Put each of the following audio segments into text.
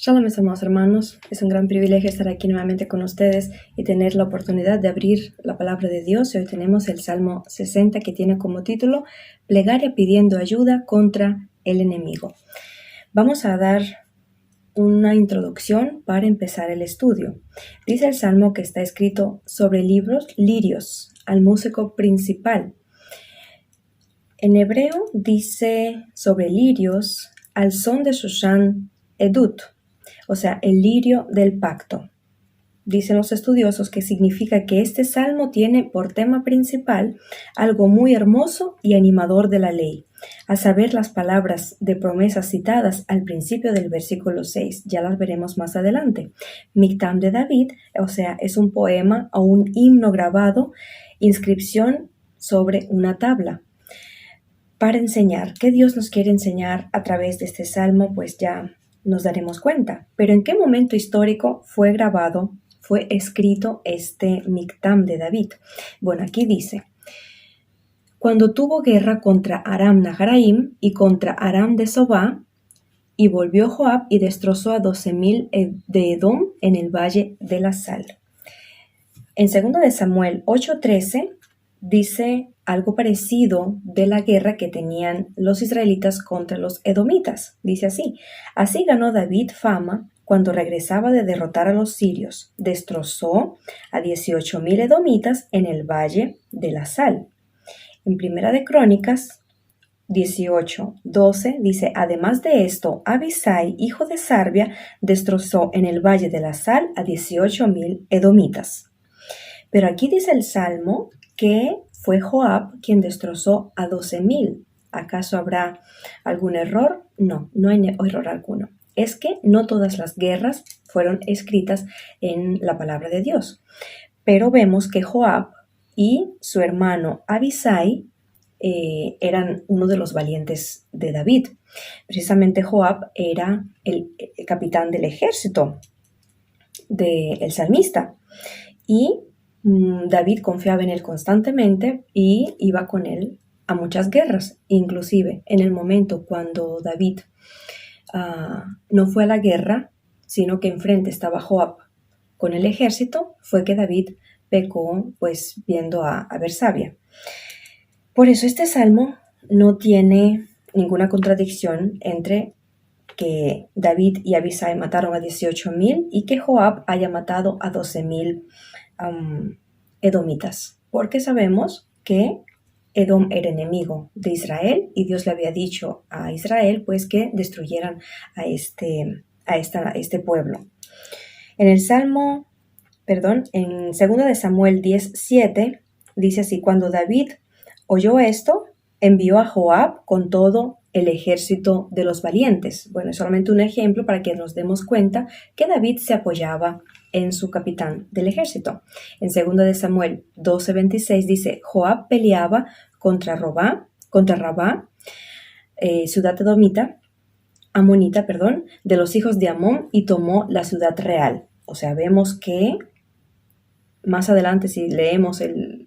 Shalom, mis amados hermanos. Es un gran privilegio estar aquí nuevamente con ustedes y tener la oportunidad de abrir la palabra de Dios. Y hoy tenemos el Salmo 60 que tiene como título Plegaria pidiendo ayuda contra el enemigo. Vamos a dar una introducción para empezar el estudio. Dice el Salmo que está escrito sobre lirios al músico principal. En hebreo dice sobre lirios al son de Shoshan Edut, o sea, el lirio del pacto. Dicen los estudiosos que significa que este salmo tiene por tema principal algo muy hermoso y animador de la ley, a saber las palabras de promesas citadas al principio del versículo 6, ya las veremos más adelante. Mictam de David, o sea, es un poema o un himno grabado, inscripción sobre una tabla. Para enseñar, ¿qué Dios nos quiere enseñar a través de este salmo? Pues ya nos daremos cuenta. Pero ¿en qué momento histórico fue escrito este Mictam de David? Bueno, aquí dice, cuando tuvo guerra contra Aram Naharaim y contra Aram de Sobá, y volvió Joab y destrozó a 12,000 de Edom en el valle de la Sal. En 2 de Samuel 8:13 dice algo parecido de la guerra que tenían los israelitas contra los edomitas. Dice así, así ganó David fama cuando regresaba de derrotar a los sirios. Destrozó a 18,000 edomitas en el valle de la Sal. En Primera de Crónicas 18:12 dice, además de esto, Abisai, hijo de Sarbia, destrozó en el valle de la Sal a 18,000 edomitas. Pero aquí dice el Salmo que fue Joab quien destrozó a 12,000. ¿Acaso habrá algún error? No hay error alguno. Es que no todas las guerras fueron escritas en la palabra de Dios. Pero vemos que Joab y su hermano Abisai eran uno de los valientes de David. Precisamente Joab era el capitán del ejército del salmista. Y David confiaba en él constantemente y iba con él a muchas guerras. Inclusive en el momento cuando David no fue a la guerra, sino que enfrente estaba Joab con el ejército, fue que David pecó pues viendo a Bersabia. Por eso este salmo no tiene ninguna contradicción entre que David y Abisai mataron a 18,000 y que Joab haya matado a 12,000 edomitas, porque sabemos que Edom era enemigo de Israel y Dios le había dicho a Israel pues que destruyeran a este pueblo. En 2 de Samuel 10:7 dice así, cuando David oyó esto, envió a Joab con todo el ejército de los valientes. Bueno, es solamente un ejemplo para que nos demos cuenta que David se apoyaba en su capitán del ejército. En 2 de Samuel 12:26 dice, Joab peleaba contra Rabá, ciudad amonita, de los hijos de Amón y tomó la ciudad real. O sea, vemos que más adelante, si leemos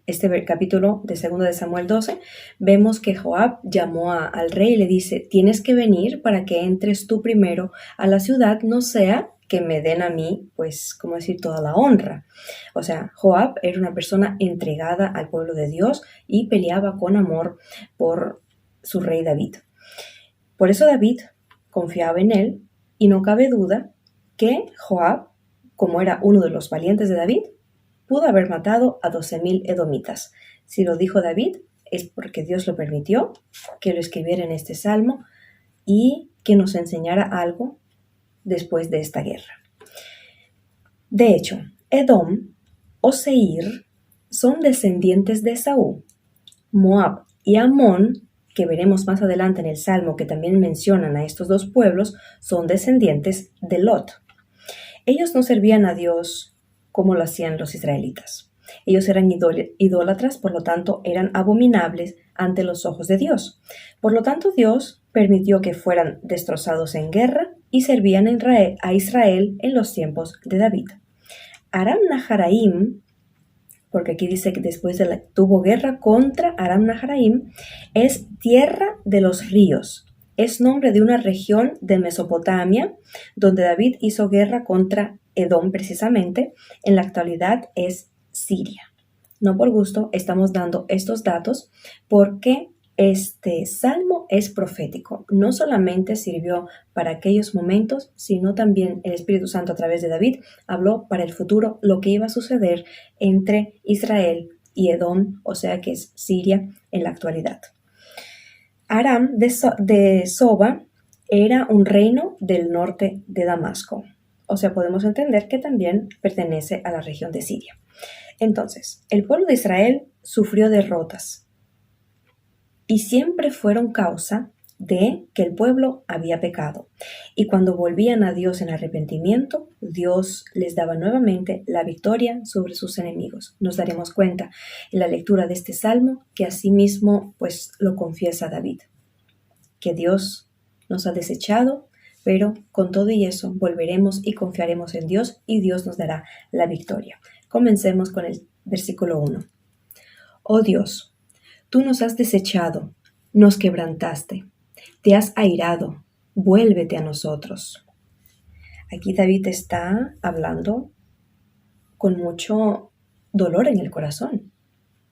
este capítulo de 2 de Samuel 12, vemos que Joab llamó al rey y le dice, tienes que venir para que entres tú primero a la ciudad, no sea que me den a mí, pues, como decir, toda la honra. O sea, Joab era una persona entregada al pueblo de Dios y peleaba con amor por su rey David. Por eso David confiaba en él y no cabe duda que Joab, como era uno de los valientes de David, pudo haber matado a 12,000 edomitas. Si lo dijo David, es porque Dios lo permitió, que lo escribiera en este salmo y que nos enseñara algo después de esta guerra. De hecho, Edom o Seir son descendientes de Esaú. Moab y Amón, que veremos más adelante en el salmo que también mencionan a estos dos pueblos, son descendientes de Lot. Ellos no servían a Dios como lo hacían los israelitas. Ellos eran idólatras, por lo tanto, eran abominables ante los ojos de Dios. Por lo tanto, Dios permitió que fueran destrozados en guerra y servían a Israel en los tiempos de David. Aram Naharaim, porque aquí dice que después tuvo guerra contra Aram Naharaim, es tierra de los ríos, es nombre de una región de Mesopotamia, donde David hizo guerra contra Edom precisamente. En la actualidad es Siria. No por gusto estamos dando estos datos porque este salmo es profético. No solamente sirvió para aquellos momentos, sino también el Espíritu Santo a través de David habló para el futuro lo que iba a suceder entre Israel y Edom, o sea que es Siria en la actualidad. Aram de Soba era un reino del norte de Damasco. O sea, podemos entender que también pertenece a la región de Siria. Entonces, el pueblo de Israel sufrió derrotas y siempre fueron causa de que el pueblo había pecado. Y cuando volvían a Dios en arrepentimiento, Dios les daba nuevamente la victoria sobre sus enemigos. Nos daremos cuenta en la lectura de este salmo que asimismo pues lo confiesa David, que Dios nos ha desechado, pero con todo y eso volveremos y confiaremos en Dios y Dios nos dará la victoria. Comencemos con el versículo 1. Oh Dios, tú nos has desechado, nos quebrantaste, te has airado, vuélvete a nosotros. Aquí David está hablando con mucho dolor en el corazón.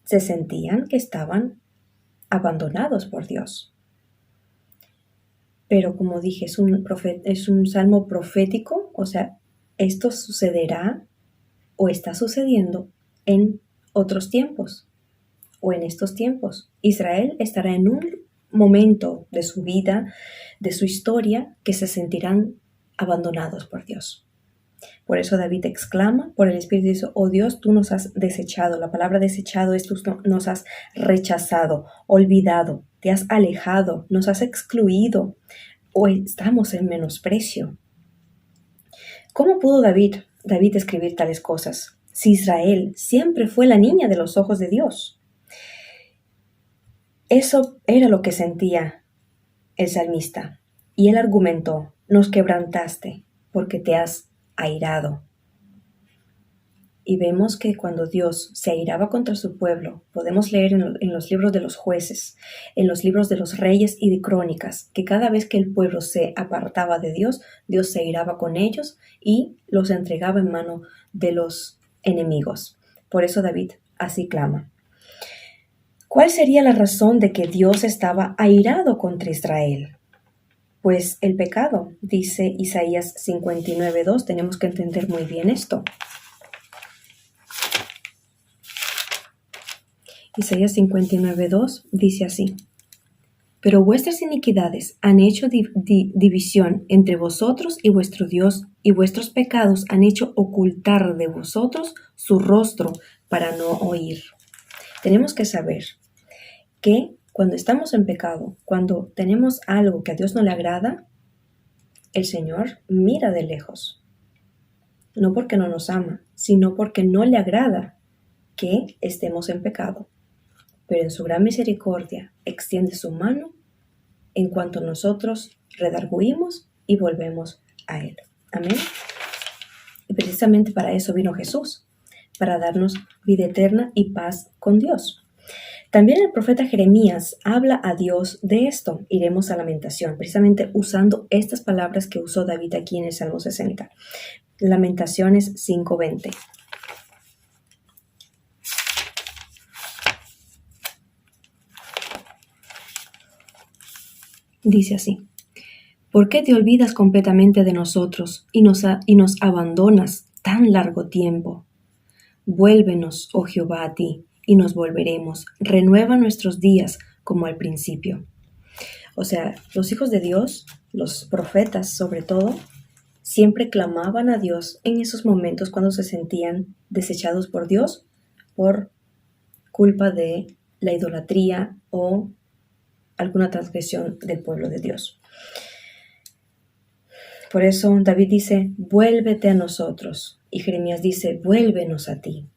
Se sentían que estaban abandonados por Dios. Pero como dije, es un salmo profético, o sea, esto sucederá o está sucediendo en otros tiempos o en estos tiempos. Israel estará en un momento de su vida, de su historia, que se sentirán abandonados por Dios. Por eso David exclama por el Espíritu y dice, oh Dios, tú nos has desechado. La palabra desechado es tú nos has rechazado, olvidado, te has alejado, nos has excluido o estamos en menosprecio. ¿Cómo pudo David escribir tales cosas si Israel siempre fue la niña de los ojos de Dios? Eso era lo que sentía el salmista. Y él argumentó, nos quebrantaste porque te has airado. Y vemos que cuando Dios se airaba contra su pueblo, podemos leer en los libros de los jueces, en los libros de los reyes y de crónicas, que cada vez que el pueblo se apartaba de Dios, Dios se airaba con ellos y los entregaba en mano de los enemigos. Por eso David así clama. ¿Cuál sería la razón de que Dios estaba airado contra Israel? Pues el pecado, dice Isaías 59:2. Tenemos que entender muy bien esto. Isaías 59:2 dice así. Pero vuestras iniquidades han hecho división entre vosotros y vuestro Dios, y vuestros pecados han hecho ocultar de vosotros su rostro para no oír. Tenemos que saber que cuando estamos en pecado, cuando tenemos algo que a Dios no le agrada, el Señor mira de lejos. No porque no nos ama, sino porque no le agrada que estemos en pecado. Pero en su gran misericordia extiende su mano en cuanto nosotros redarguimos y volvemos a Él. Amén. Y precisamente para eso vino Jesús, para darnos vida eterna y paz con Dios. También el profeta Jeremías habla a Dios de esto. Iremos a Lamentación, precisamente usando estas palabras que usó David aquí en el Salmo 60. Lamentaciones 5:20. Dice así, ¿por qué te olvidas completamente de nosotros y nos abandonas tan largo tiempo? Vuélvenos, oh Jehová, a ti, y nos volveremos. Renueva nuestros días como al principio. O sea, los hijos de Dios, los profetas sobre todo, siempre clamaban a Dios en esos momentos cuando se sentían desechados por Dios por culpa de la idolatría o alguna transgresión del pueblo de Dios. Por eso David dice, vuélvete a nosotros. Y Jeremías dice, vuélvenos a ti.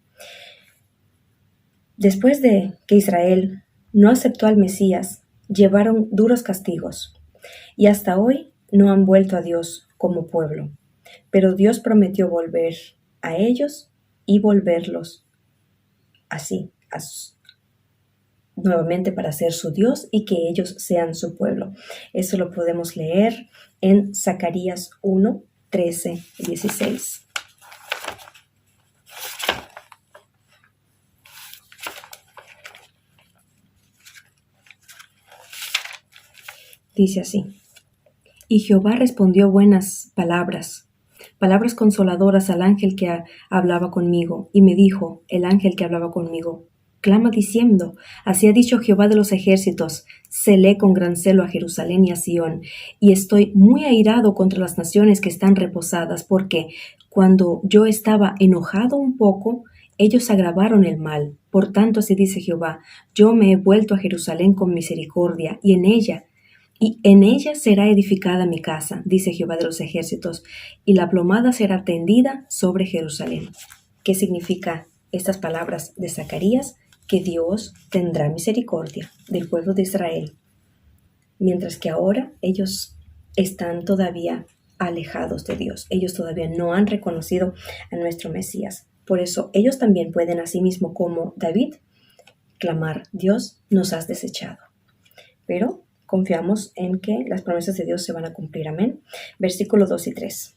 Después de que Israel no aceptó al Mesías, llevaron duros castigos. Y hasta hoy no han vuelto a Dios como pueblo. Pero Dios prometió volver a ellos y volverlos así, nuevamente para ser su Dios y que ellos sean su pueblo. Eso lo podemos leer en Zacarías 1, 13 y 16. Dice así: Y Jehová respondió buenas palabras consoladoras al ángel que hablaba conmigo, y me dijo el ángel que hablaba conmigo: clama diciendo, así ha dicho Jehová de los ejércitos, celé con gran celo a Jerusalén y a Sión, y estoy muy airado contra las naciones que están reposadas, porque cuando yo estaba enojado un poco, ellos agravaron el mal. Por tanto, así dice Jehová, yo me he vuelto a Jerusalén con misericordia, y en ella será edificada mi casa, dice Jehová de los ejércitos, y la plomada será tendida sobre Jerusalén. ¿Qué significa estas palabras de Zacarías? Que Dios tendrá misericordia del pueblo de Israel, mientras que ahora ellos están todavía alejados de Dios. Ellos todavía no han reconocido a nuestro Mesías. Por eso ellos también pueden, asimismo como David, clamar: Dios, nos has desechado. Pero confiamos en que las promesas de Dios se van a cumplir. Amén. Versículos 2 y 3.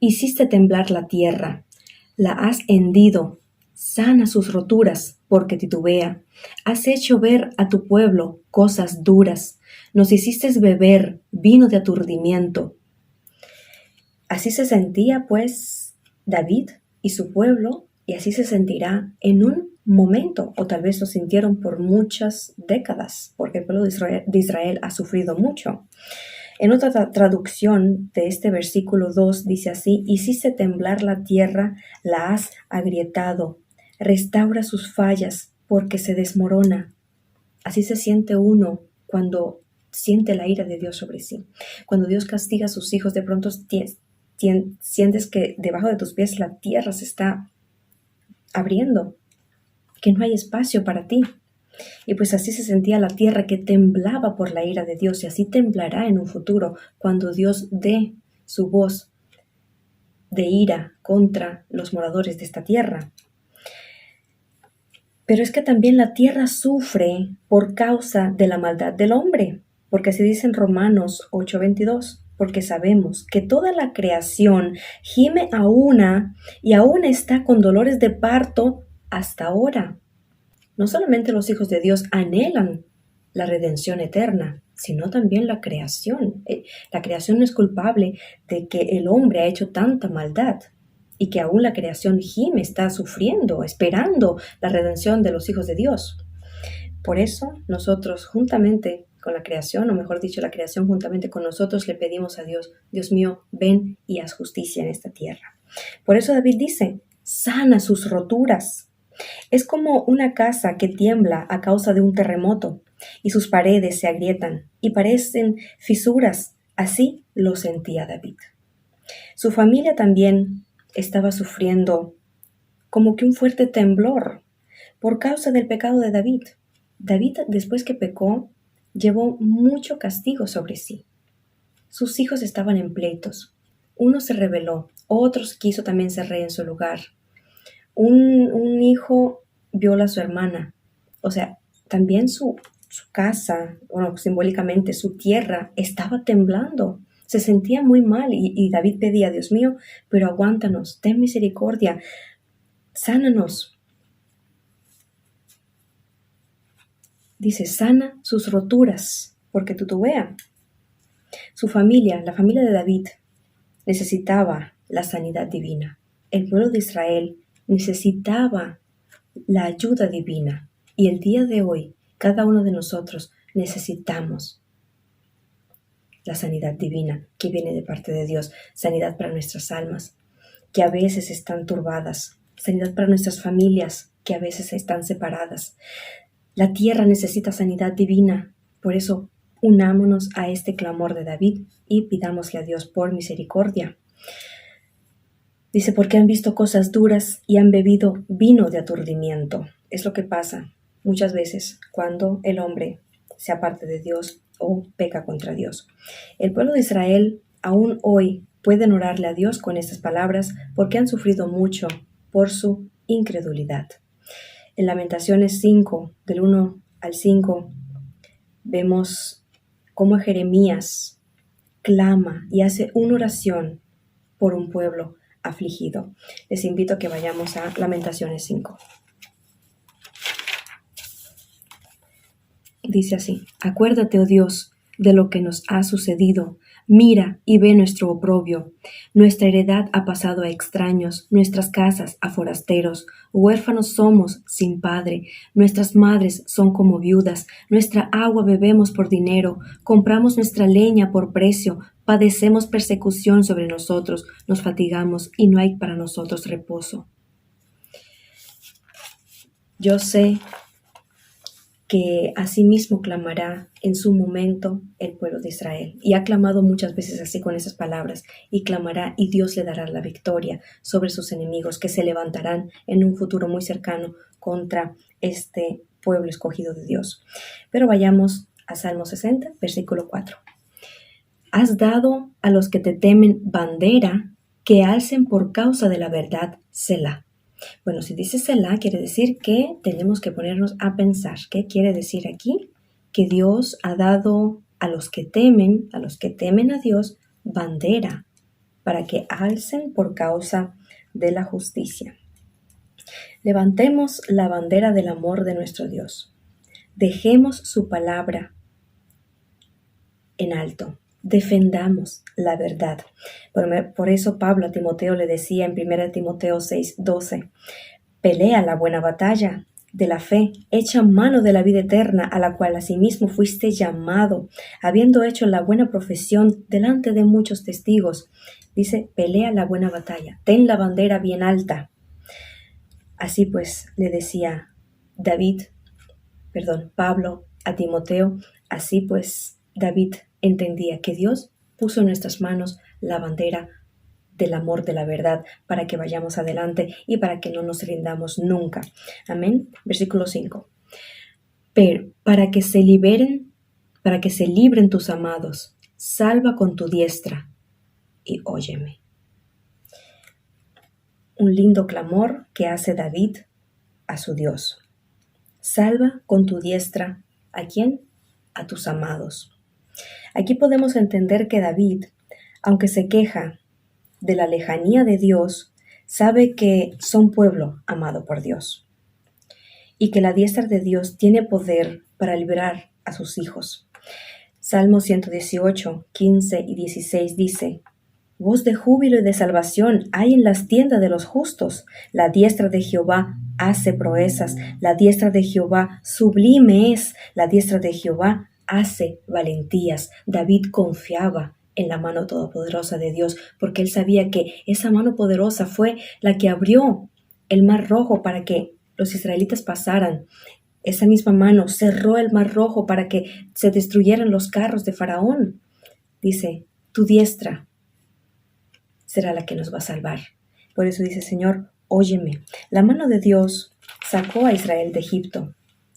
Hiciste temblar la tierra, la has hendido, sana sus roturas, porque titubea. Has hecho ver a tu pueblo cosas duras. Nos hiciste beber vino de aturdimiento. Así se sentía, pues, David y su pueblo, y así se sentirá en un momento, o tal vez lo sintieron por muchas décadas, porque el pueblo de Israel ha sufrido mucho. En otra traducción de este versículo 2 dice así: hiciste temblar la tierra, la has agrietado, restaura sus fallas, porque se desmorona. Así se siente uno cuando siente la ira de Dios sobre sí. Cuando Dios castiga a sus hijos, de pronto sientes que debajo de tus pies la tierra se está abriendo, que no hay espacio para ti. Y pues así se sentía la tierra, que temblaba por la ira de Dios, y así temblará en un futuro cuando Dios dé su voz de ira contra los moradores de esta tierra. Pero es que también la tierra sufre por causa de la maldad del hombre, porque así dice en Romanos 8:22, porque sabemos que toda la creación gime a una y aún está con dolores de parto hasta ahora. No solamente los hijos de Dios anhelan la redención eterna, sino también la creación. La creación no es culpable de que el hombre ha hecho tanta maldad y que aún la creación gime, está sufriendo, esperando la redención de los hijos de Dios. Por eso nosotros juntamente con la creación, o mejor dicho, la creación juntamente con nosotros, le pedimos a Dios: Dios mío, ven y haz justicia en esta tierra. Por eso David dice: sana sus roturas. Es como una casa que tiembla a causa de un terremoto y sus paredes se agrietan y parecen fisuras. Así lo sentía David. Su familia también estaba sufriendo como que un fuerte temblor por causa del pecado de David. David, después que pecó, llevó mucho castigo sobre sí. Sus hijos estaban en pleitos. Uno se rebeló, otro quiso también ser rey en su lugar. Un hijo viola a su hermana. O sea, también su casa, bueno, simbólicamente su tierra, estaba temblando. Se sentía muy mal y David pedía: Dios mío, pero aguántanos, ten misericordia, sánanos. Dice: sana sus roturas, porque titubea. Su familia, la familia de David, necesitaba la sanidad divina. El pueblo de Israel necesitaba la ayuda divina. Y el día de hoy, cada uno de nosotros necesitamos la sanidad divina que viene de parte de Dios. Sanidad para nuestras almas, que a veces están turbadas. Sanidad para nuestras familias, que a veces están separadas. La tierra necesita sanidad divina. Por eso, unámonos a este clamor de David y pidámosle a Dios por misericordia. Dice: porque han visto cosas duras y han bebido vino de aturdimiento. Es lo que pasa muchas veces cuando el hombre se aparte de Dios o peca contra Dios. El pueblo de Israel aún hoy pueden orarle a Dios con estas palabras, porque han sufrido mucho por su incredulidad. En Lamentaciones 5, del 1 al 5, vemos cómo Jeremías clama y hace una oración por un pueblo afligido. Les invito a que vayamos a Lamentaciones 5. Dice así: Acuérdate, oh Dios, de lo que nos ha sucedido. Mira y ve nuestro oprobio. Nuestra heredad ha pasado a extraños, nuestras casas a forasteros. Huérfanos somos sin padre. Nuestras madres son como viudas. Nuestra agua bebemos por dinero. Compramos nuestra leña por precio. Padecemos persecución sobre nosotros. Nos fatigamos y no hay para nosotros reposo. Yo sé que asimismo clamará en su momento el pueblo de Israel. Y ha clamado muchas veces así con esas palabras, y clamará y Dios le dará la victoria sobre sus enemigos que se levantarán en un futuro muy cercano contra este pueblo escogido de Dios. Pero vayamos a Salmo 60, versículo 4. Has dado a los que te temen bandera que alcen por causa de la verdad, Selah. Bueno, si dice Selah, quiere decir que tenemos que ponernos a pensar. ¿Qué quiere decir aquí? Que Dios ha dado a los que temen a Dios, bandera para que alcen por causa de la justicia. Levantemos la bandera del amor de nuestro Dios. Dejemos su palabra en alto. Defendamos la verdad. Por eso Pablo a Timoteo le decía en 1 Timoteo 6:12, pelea la buena batalla de la fe, echa mano de la vida eterna, a la cual asimismo fuiste llamado, habiendo hecho la buena profesión delante de muchos testigos. Dice, pelea la buena batalla, ten la bandera bien alta. Así pues le decía Pablo a Timoteo, así pues David entendía que Dios puso en nuestras manos la bandera del amor, de la verdad, para que vayamos adelante y para que no nos rindamos nunca. Amén. Versículo 5. Pero para que se libren tus amados, salva con tu diestra y óyeme. Un lindo clamor que hace David a su Dios. Salva con tu diestra, ¿a quién? A tus amados. Aquí podemos entender que David, aunque se queja de la lejanía de Dios, sabe que son pueblo amado por Dios y que la diestra de Dios tiene poder para liberar a sus hijos. Salmo 118, 15 y 16 dice, voz de júbilo y de salvación hay en las tiendas de los justos. La diestra de Jehová hace proezas, la diestra de Jehová sublime es, la diestra de Jehová hace valentías. David confiaba en la mano todopoderosa de Dios, porque él sabía que esa mano poderosa fue la que abrió el mar rojo para que los israelitas pasaran. Esa misma mano cerró el mar rojo para que se destruyeran los carros de Faraón. Dice, tu diestra será la que nos va a salvar. Por eso dice, Señor, óyeme. La mano de Dios sacó a Israel de Egipto,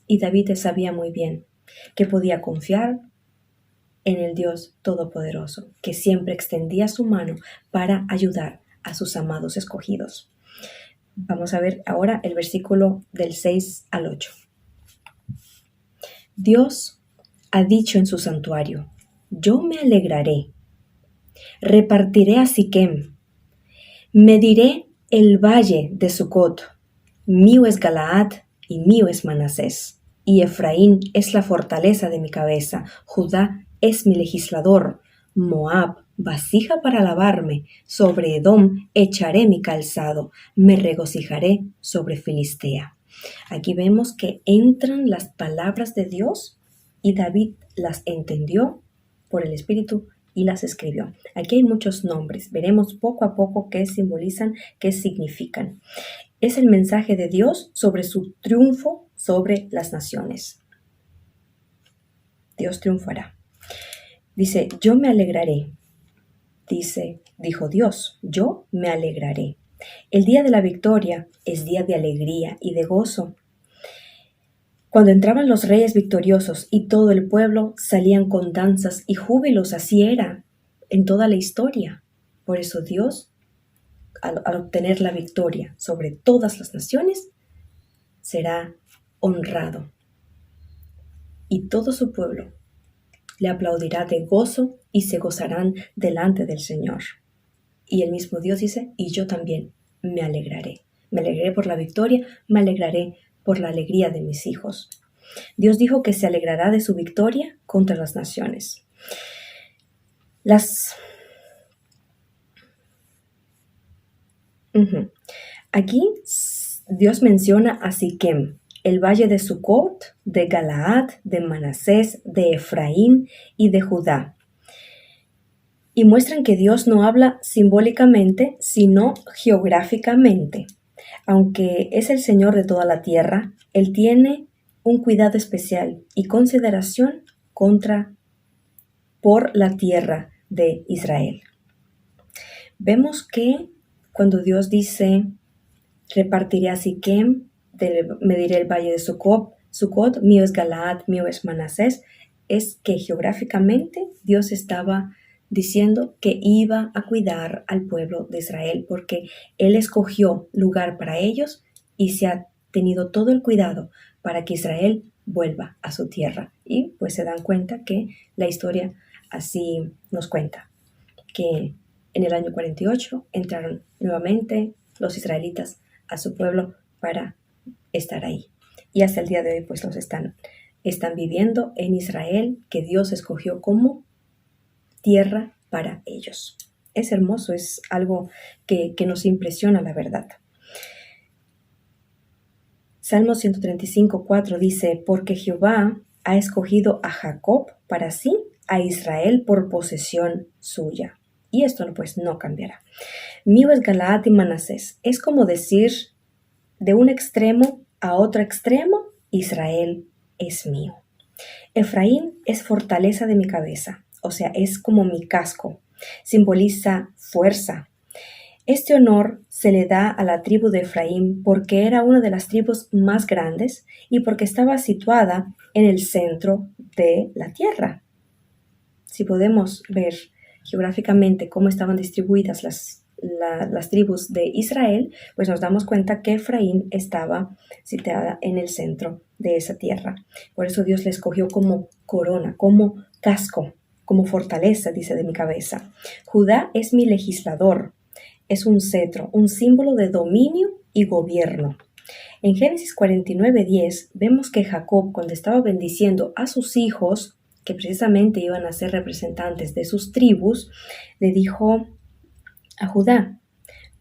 y David sabía muy bien que podía confiar en el Dios Todopoderoso, que siempre extendía su mano para ayudar a sus amados escogidos. Vamos a ver ahora el versículo del 6 al 8. Dios ha dicho en su santuario, yo me alegraré, repartiré a Siquem, mediré el valle de Sucot, mío es Galaad y mío es Manasés, y Efraín es la fortaleza de mi cabeza, Judá es mi legislador, Moab, vasija para lavarme, sobre Edom echaré mi calzado, me regocijaré sobre Filistea. Aquí vemos que entran las palabras de Dios y David las entendió por el Espíritu y las escribió. Aquí hay muchos nombres, veremos poco a poco qué simbolizan, qué significan. Es el mensaje de Dios sobre su triunfo sobre las naciones. Dios triunfará. Dice, yo me alegraré. Dijo Dios, yo me alegraré. El día de la victoria es día de alegría y de gozo. Cuando entraban los reyes victoriosos y todo el pueblo salían con danzas y júbilos, así era en toda la historia. Por eso Dios, al obtener la victoria sobre todas las naciones, será honrado, y todo su pueblo le aplaudirá de gozo y se gozarán delante del Señor. Y el mismo Dios dice, y yo también me alegraré. Me alegraré por la victoria, me alegraré por la alegría de mis hijos. Dios dijo que se alegrará de su victoria contra las naciones. Aquí Dios menciona a Siquem, el valle de Sucot, de Galaad, de Manasés, de Efraín y de Judá. Y muestran que Dios no habla simbólicamente, sino geográficamente. Aunque es el Señor de toda la tierra, Él tiene un cuidado especial y consideración por la tierra de Israel. Vemos que cuando Dios dice, repartiré a Siquem, mediré el valle de Sucot, mío es Galaad, mío es Manasés, es que geográficamente Dios estaba diciendo que iba a cuidar al pueblo de Israel porque Él escogió lugar para ellos y se ha tenido todo el cuidado para que Israel vuelva a su tierra. Y pues se dan cuenta que la historia así nos cuenta, que en el año 48 entraron nuevamente los israelitas a su pueblo para estar ahí. Y hasta el día de hoy pues los están viviendo en Israel, que Dios escogió como tierra para ellos. Es hermoso, es algo que nos impresiona, la verdad. Salmo 135:4 dice, porque Jehová ha escogido a Jacob para sí, a Israel por posesión suya. Y esto pues no cambiará. Mío es Galaad y Manasés. Es como decir, de un extremo a otro extremo, Israel es mío. Efraín es fortaleza de mi cabeza, o sea, es como mi casco, simboliza fuerza. Este honor se le da a la tribu de Efraín porque era una de las tribus más grandes y porque estaba situada en el centro de la tierra. Si podemos ver geográficamente cómo estaban distribuidas las tribus de Israel, pues nos damos cuenta que Efraín estaba situada en el centro de esa tierra. Por eso Dios le escogió como corona, como casco, como fortaleza, dice, de mi cabeza. Judá es mi legislador, es un cetro, un símbolo de dominio y gobierno. En Génesis 49:10 vemos que Jacob, cuando estaba bendiciendo a sus hijos, que precisamente iban a ser representantes de sus tribus, le dijo a Judá,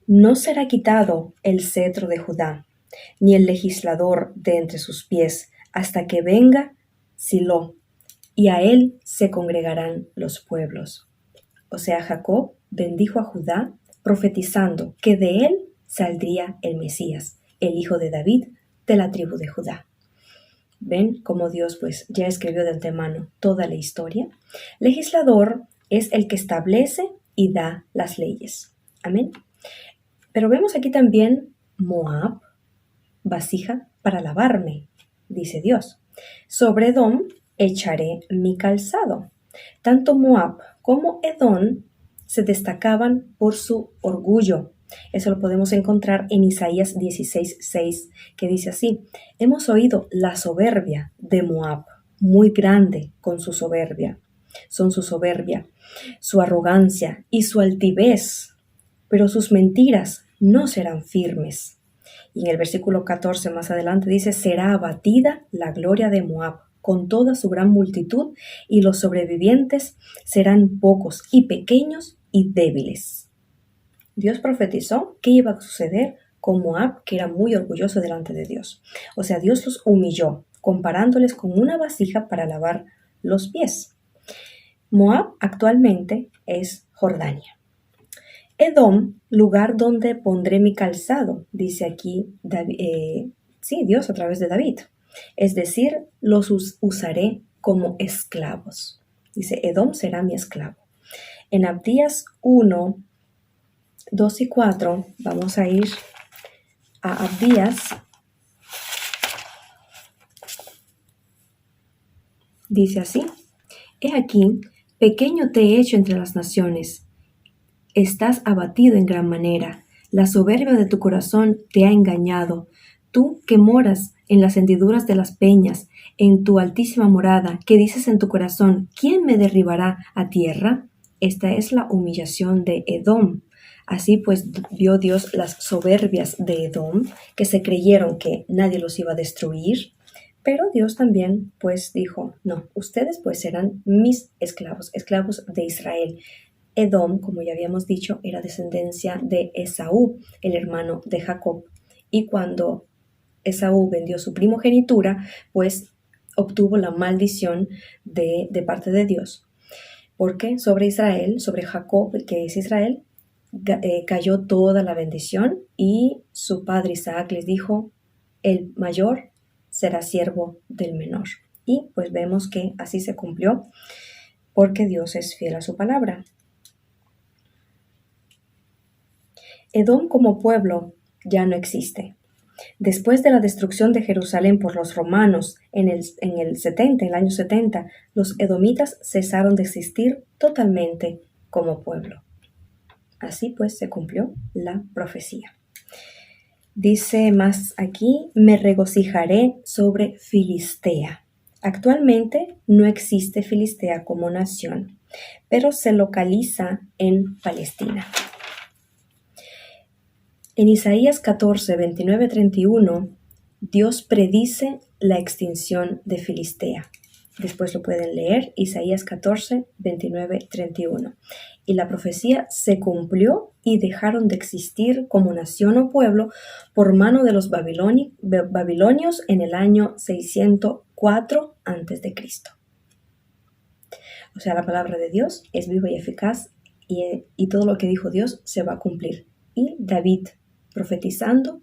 no será quitado el cetro de Judá, ni el legislador de entre sus pies, hasta que venga Silo, y a él se congregarán los pueblos. O sea, Jacob bendijo a Judá, profetizando que de él saldría el Mesías, el hijo de David, de la tribu de Judá. ¿Ven cómo Dios pues ya escribió de antemano toda la historia? Legislador es el que establece y da las leyes. Amén. Pero vemos aquí también Moab, vasija para lavarme, dice Dios. Sobre Edom echaré mi calzado. Tanto Moab como Edom se destacaban por su orgullo. Eso lo podemos encontrar en Isaías 16:6, que dice así, hemos oído la soberbia de Moab, muy grande con su soberbia. Son su soberbia, su arrogancia y su altivez, pero sus mentiras no serán firmes. Y en el versículo 14 más adelante dice, será abatida la gloria de Moab con toda su gran multitud, y los sobrevivientes serán pocos y pequeños y débiles. Dios profetizó que iba a suceder con Moab, que era muy orgulloso delante de Dios. O sea, Dios los humilló, comparándoles con una vasija para lavar los pies. Moab actualmente es Jordania. Edom, lugar donde pondré mi calzado, dice aquí Dios a través de David. Es decir, los usaré como esclavos. Dice, Edom será mi esclavo. En Abdías 1, 2 y 4, vamos a ir a Abdías. Dice así, he aquí, pequeño te he hecho entre las naciones, estás abatido en gran manera, la soberbia de tu corazón te ha engañado, Tú que moras en las hendiduras de las peñas, en tu altísima morada, que dices en tu corazón, ¿quién me derribará a tierra? Esta es la humillación de Edom. Así pues vio Dios las soberbias de Edom, que se creyeron que nadie los iba a destruir. Pero Dios también pues dijo, no, ustedes pues serán mis esclavos, esclavos de Israel. Edom, como ya habíamos dicho, era descendencia de Esaú, el hermano de Jacob. Y cuando Esaú vendió su primogenitura, pues obtuvo la maldición de parte de Dios. Porque sobre Israel, sobre Jacob, que es Israel, cayó toda la bendición y su padre Isaac les dijo, el mayor será siervo del menor. Y pues vemos que así se cumplió porque Dios es fiel a su palabra. Edom como pueblo ya no existe. Después de la destrucción de Jerusalén por los romanos en el año 70, los edomitas cesaron de existir totalmente como pueblo. Así pues se cumplió la profecía. Dice más aquí, me regocijaré sobre Filistea. Actualmente no existe Filistea como nación, pero se localiza en Palestina. En Isaías 14, 29, 31, Dios predice la extinción de Filistea. Después lo pueden leer, Isaías 14, 29, 31. Y la profecía se cumplió y dejaron de existir como nación o pueblo por mano de los babilonios en el año 604 a.C. O sea, la palabra de Dios es viva y eficaz y todo lo que dijo Dios se va a cumplir. Y David, profetizando,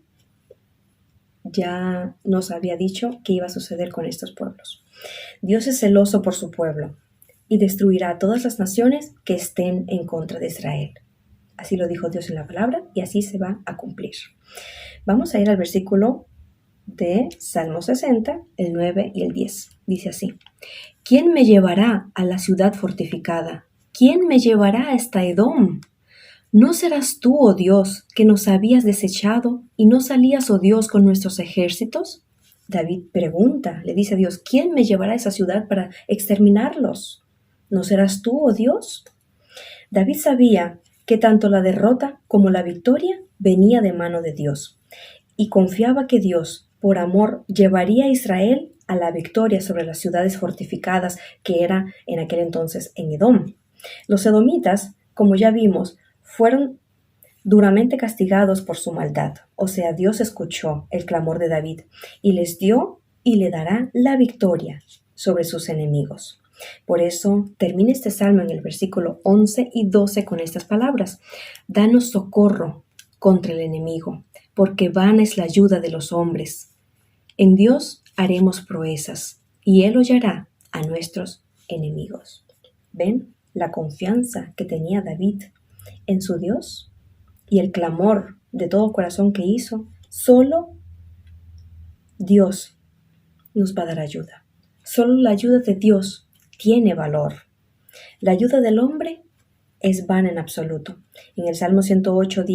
ya nos había dicho que iba a suceder con estos pueblos. Dios es celoso por su pueblo y destruirá a todas las naciones que estén en contra de Israel. Así lo dijo Dios en la palabra y así se va a cumplir. Vamos a ir al versículo de Salmo 60, el 9 y el 10. Dice así, ¿quién me llevará a la ciudad fortificada? ¿Quién me llevará hasta Edom? ¿No serás tú, oh Dios, que nos habías desechado y no salías, oh Dios, con nuestros ejércitos? David pregunta, le dice a Dios, ¿quién me llevará a esa ciudad para exterminarlos? ¿No serás tú, oh Dios? David sabía que tanto la derrota como la victoria venía de mano de Dios y confiaba que Dios, por amor, llevaría a Israel a la victoria sobre las ciudades fortificadas que era en aquel entonces en Edom. Los edomitas, como ya vimos, fueron duramente castigados por su maldad. O sea, Dios escuchó el clamor de David y les dio y le dará la victoria sobre sus enemigos. Por eso termina este salmo en el versículo 11 y 12 con estas palabras. Danos socorro contra el enemigo, porque vana es la ayuda de los hombres. En Dios haremos proezas y Él hollará a nuestros enemigos. ¿Ven la confianza que tenía David en su Dios y el clamor de todo corazón que hizo? Solo Dios nos va a dar ayuda. Solo la ayuda de Dios tiene valor. La ayuda del hombre es vana en absoluto. En el Salmo 108,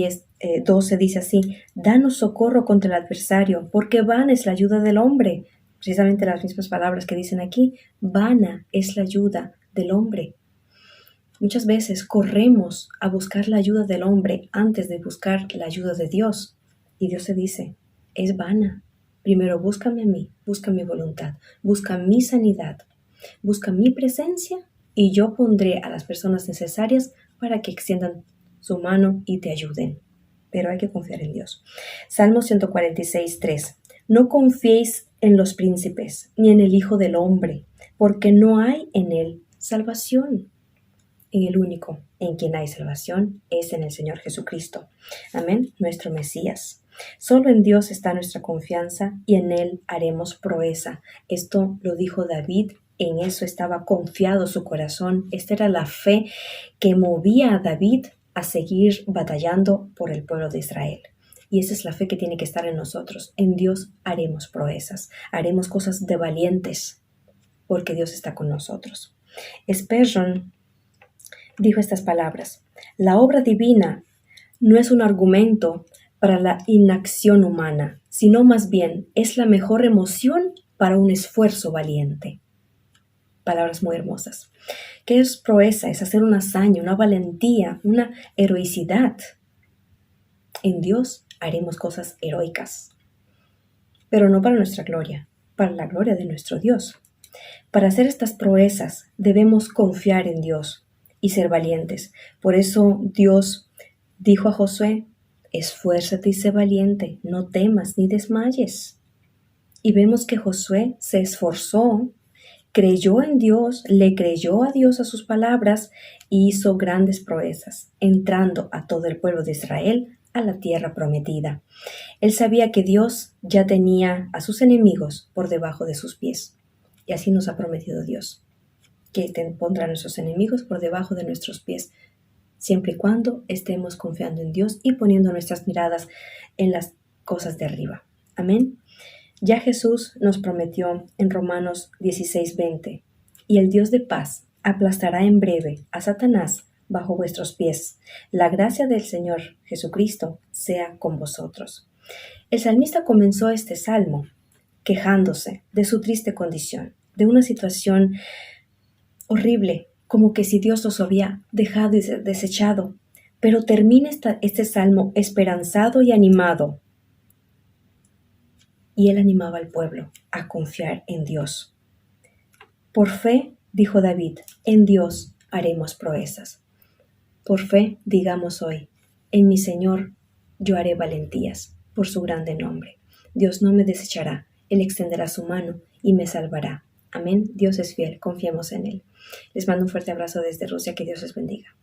12 dice así, danos socorro contra el adversario, porque vana es la ayuda del hombre. Precisamente las mismas palabras que dicen aquí, vana es la ayuda del hombre. Muchas veces corremos a buscar la ayuda del hombre antes de buscar la ayuda de Dios. Y Dios te dice, es vana. Primero búscame a mí, busca mi voluntad, busca mi sanidad, busca mi presencia y yo pondré a las personas necesarias para que extiendan su mano y te ayuden. Pero hay que confiar en Dios. Salmo 146, 3. No confiéis en los príncipes, ni en el Hijo del Hombre, porque no hay en él salvación. En el único en quien hay salvación es en el Señor Jesucristo. Amén, nuestro Mesías. Solo en Dios está nuestra confianza y en Él haremos proeza. Esto lo dijo David, en eso estaba confiado su corazón. Esta era la fe que movía a David a seguir batallando por el pueblo de Israel. Y esa es la fe que tiene que estar en nosotros. En Dios haremos proezas, haremos cosas de valientes, porque Dios está con nosotros. Spurgeon dijo estas palabras, la obra divina no es un argumento para la inacción humana, sino más bien es la mejor emoción para un esfuerzo valiente. Palabras muy hermosas. ¿Qué es proeza? Es hacer una hazaña, una valentía, una heroicidad. En Dios haremos cosas heroicas, pero no para nuestra gloria, para la gloria de nuestro Dios. Para hacer estas proezas debemos confiar en Dios y ser valientes. Por eso Dios dijo a Josué: esfuérzate y sé valiente, no temas ni desmayes. Y vemos que Josué se esforzó, creyó en Dios, le creyó a Dios a sus palabras y hizo grandes proezas, entrando a todo el pueblo de Israel a la tierra prometida. Él sabía que Dios ya tenía a sus enemigos por debajo de sus pies. Y así nos ha prometido Dios, que pondrá a nuestros enemigos por debajo de nuestros pies, siempre y cuando estemos confiando en Dios y poniendo nuestras miradas en las cosas de arriba. Amén. Ya Jesús nos prometió en Romanos 16:20, y el Dios de paz aplastará en breve a Satanás bajo vuestros pies. La gracia del Señor Jesucristo sea con vosotros. El salmista comenzó este salmo quejándose de su triste condición, de una situación horrible, como que si Dios los había dejado y desechado. Pero termina este salmo esperanzado y animado. Y él animaba al pueblo a confiar en Dios. Por fe, dijo David, en Dios haremos proezas. Por fe, digamos hoy, en mi Señor yo haré valentías, por su grande nombre. Dios no me desechará, Él extenderá su mano y me salvará. Amén. Dios es fiel, confiemos en Él. Les mando un fuerte abrazo desde Rusia, que Dios les bendiga.